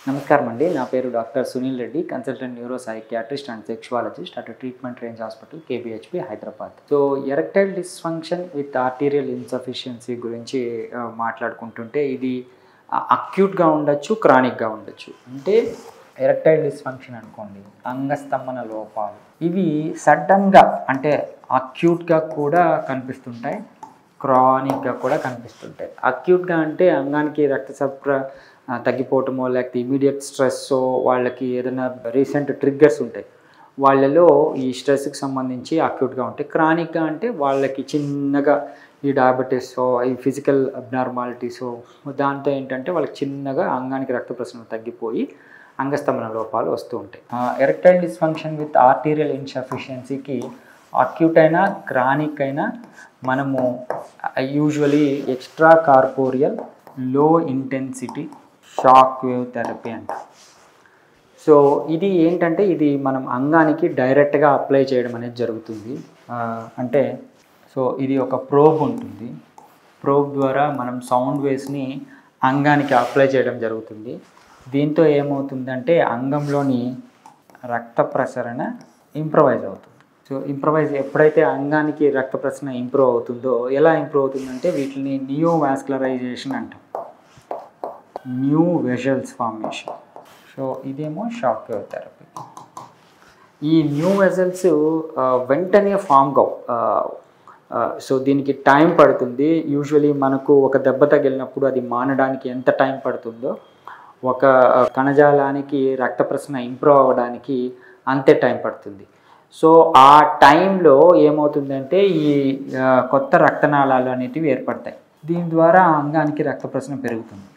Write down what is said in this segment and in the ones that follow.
నమస్కారం అండి. నా పేరు doctor Sunil Reddy, consultant neuro psychiatrist and sexologist at treatment range hospital KBHP Hyderabad. So erectile dysfunction with arterial insufficiency గురించి మాట్లాడుకుంటుంటే ఇది అక్యూట్గా ఉండొచ్చు, క్రానిక్గా ఉండొచ్చు. అంటే ఎరెక్టైల్ డిస్ఫంక్షన్ అనుకోండి, అంగస్తంభన లోపాలు ఇవి సడన్గా అంటే అక్యూట్గా కూడా కనిపిస్తుంటాయి, క్రానిక్గా కూడా కనిపిస్తుంటాయి. అక్యూట్గా అంటే అంగానికి రక్త సరఫరా తగ్గిపోవటమో, లేకపోతే ఇమీడియట్ స్ట్రెస్, వాళ్ళకి ఏదైనా రీసెంట్ ట్రిగ్గర్స్ ఉంటాయి, వాళ్ళలో ఈ స్ట్రెస్కి సంబంధించి అక్యూట్గా ఉంటాయి. క్రానిక్గా అంటే వాళ్ళకి చిన్నగా ఈ డయాబెటీసో, ఈ ఫిజికల్ అబ్నార్మాలిటీసో దాంతో ఏంటంటే వాళ్ళకి చిన్నగా అంగానికి రక్త ప్రసరణ తగ్గిపోయి అంగస్తంభన లోపాలు వస్తూ ఉంటాయి. ఎరెక్టైల్ డిస్ఫంక్షన్ విత్ ఆర్టీరియల్ ఇన్సఫిషియన్సీకి అక్యూట్ అయినా క్రానిక్ అయినా మనము usually extracorporeal low intensity shock wave therapy అంట. సో ఇది ఏంటంటే ఇది మనం అంగానికి డైరెక్ట్గా అప్లై చేయడం అనేది జరుగుతుంది. అంటే సో ఇది ఒక ప్రోబ్ ఉంటుంది. ప్రోబ్ ద్వారా మనం సౌండ్ వేవ్స్ని అంగానికి అప్లై చేయడం జరుగుతుంది. దీంతో ఏమవుతుందంటే అంగంలోని రక్త ప్రసరణ ఇంప్రూవైజ్ అవుతుంది. సో ఇంప్రూవైజ్ ఎప్పుడైతే అంగానికి రక్త ప్రసరణ ఇంప్రూవ్ అవుతుందో, ఎలా ఇంప్రూవ్ అవుతుందంటే వీటిని నియోవాస్కులరైజేషన్ అంటాం, న్యూ వెజల్స్ ఫార్మేషన్. సో ఇదేమో షాక్ వేవ్ థెరపీ. ఈ న్యూ వెజల్స్ వెంటనే ఫామ్ కావు. సో దీనికి టైం పడుతుంది. యూజువలీ మనకు ఒక దెబ్బ తగిలినప్పుడు అది మానడానికి ఎంత టైం పడుతుందో, ఒక కణజాలానికి రక్త ప్రసరణ ఇంప్రూవ్ అవ్వడానికి అంతే టైం పడుతుంది. సో ఆ టైంలో ఏమవుతుందంటే ఈ కొత్త రక్తనాళాలు అనేటివి ఏర్పడతాయి. దీని ద్వారా అంగానికి రక్త ప్రసరణ పెరుగుతుంది.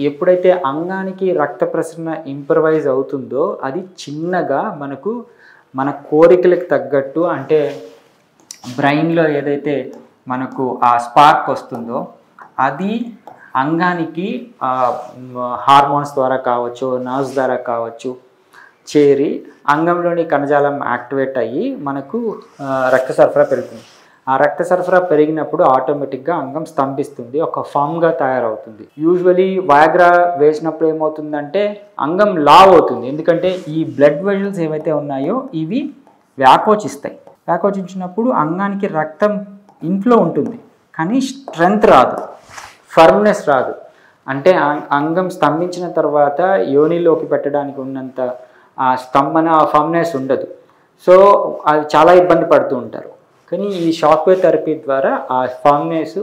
ఎప్పుడైతే అంగానికి రక్త ప్రసరణ ఇంప్రవైజ్ అవుతుందో అది చిన్నగా మనకు మన కోరికలకు తగ్గట్టు, అంటే బ్రెయిన్లో ఏదైతే మనకు ఆ స్పార్క్ వస్తుందో అది అంగానికి హార్మోన్స్ ద్వారా కావచ్చు, నర్వ్స్ ద్వారా కావచ్చు చేరి అంగంలోని కణజాలం యాక్టివేట్ అయ్యి మనకు రక్త సరఫరా పెరుగుతుంది. ఆ రక్త సరఫరా పెరిగినప్పుడు ఆటోమేటిక్గా అంగం స్తంభిస్తుంది, ఒక ఫామ్గా తయారవుతుంది. యూజువలీ వయాగ్రా వేసినప్పుడు ఏమవుతుందంటే అంగం లావ్ అవుతుంది. ఎందుకంటే ఈ బ్లడ్ వెజల్స్ ఏవైతే ఉన్నాయో ఇవి వ్యాకోచిస్తాయి. వ్యాకోచించినప్పుడు అంగానికి రక్తం ఇన్ఫ్లో ఉంటుంది, కానీ స్ట్రెంగ్త్ రాదు, ఫర్మ్నెస్ రాదు. అంటే అంగం స్తంభించిన తర్వాత యోనిలోకి పెట్టడానికి ఉన్నంత ఆ స్తంభన, ఆ ఫర్మ్నెస్ ఉండదు. సో అది చాలా ఇబ్బంది పడుతూ ఉంటారు. కానీ ఈ షాక్ వేవ్ థెరపీ ద్వారా ఆ firmness,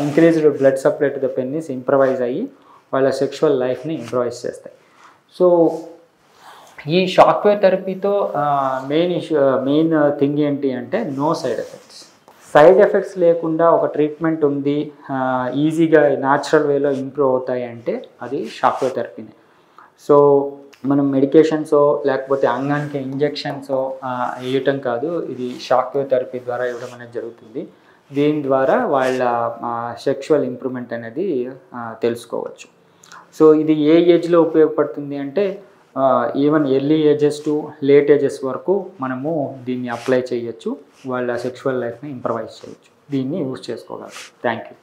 increased blood supply to the penis improvise అయ్యి వాళ్ళ సెక్షువల్ లైఫ్ని ఇంప్రవైజ్ చేస్తాయి. సో ఈ షాక్ వేవ్ థెరపీతో మెయిన్ థింగ్ ఏంటి అంటే no side effects. Side effects లేకుండా ఒక ట్రీట్మెంట్ ఉంది, ఈజీగా న్యాచురల్ వేలో ఇంప్రూవ్ అవుతాయి అంటే అది షాక్ వేవ్ థెరపీనే. సో మనం మెడికేషన్సో లేకపోతే అంగానికి ఇంజెక్షన్సో ఇవ్వటం కాదు, ఇది షాక్ వేవ్ థెరపీ ద్వారా ఇవ్వడం అనేది జరుగుతుంది. దీని ద్వారా వాళ్ళ సెక్షువల్ ఇంప్రూవ్మెంట్ అనేది తెలుసుకోవచ్చు. సో ఇది ఏ ఏజ్లో ఉపయోగపడుతుంది అంటే even early ages to late ages వరకు మనము దీన్ని అప్లై చేయొచ్చు, వాళ్ళ సెక్షువల్ లైఫ్ని ఇంప్రవైజ్ చేయొచ్చు. దీన్ని యూజ్ చేసుకోగలరు. Thank you.